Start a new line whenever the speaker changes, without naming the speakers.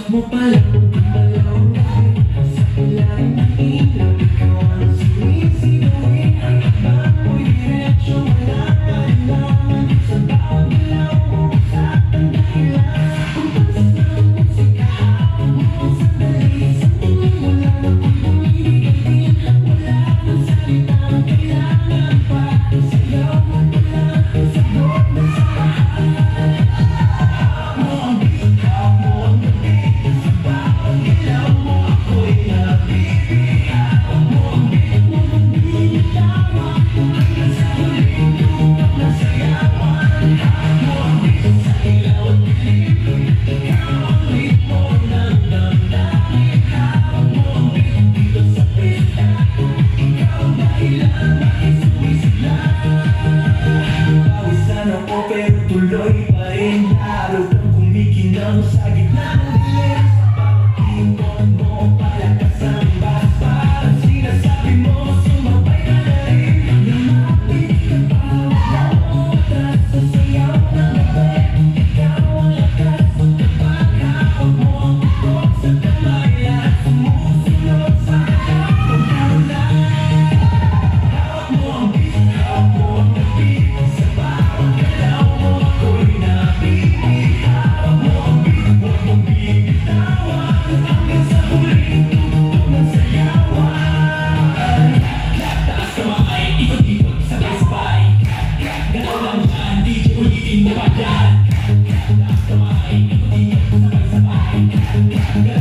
mo palang gumalaw sa ilalim ng ilaw. Ikaw ang sumisigawin. Ang akbang mo'y diretsyo, wala kailangan sa bawat galaw mo sa tandahilan. Kung pansin ng musika, hawak mo ang sandali. Sa tingin mo lang ako'y bumibigay din. Wala nang salitang kailangan pa. Sayaw mo pa lang sa buong basahan. Pero tuloy pa rin, lalo kang kumikinang sa gitna ng dilim. Sa bawat ikot mo, palakas ang bas. Parang sinasabi mo, sumabay ka na rin. Lumapit ka pa, wala mo atras sa sayaw ng gabi. Ikaw ang lakas, kapag hawak mo ang utok sa kamay. Lahat sumusunod sa hawak mo lang. Hawak mo ang beat, hawak mo ang beat. Sa bawat galaw mo ako'y napili. Hawak mo ang beat, huwag mong bibitawan. Hanggang sa huling tugtog ng sayawan. Taas kamay, ikot-ikot, sabay-sabay. Galaw lang yan, DJ ulitin mo pa dyan. Taas kamay, ikot-ikot, sabay-sabay.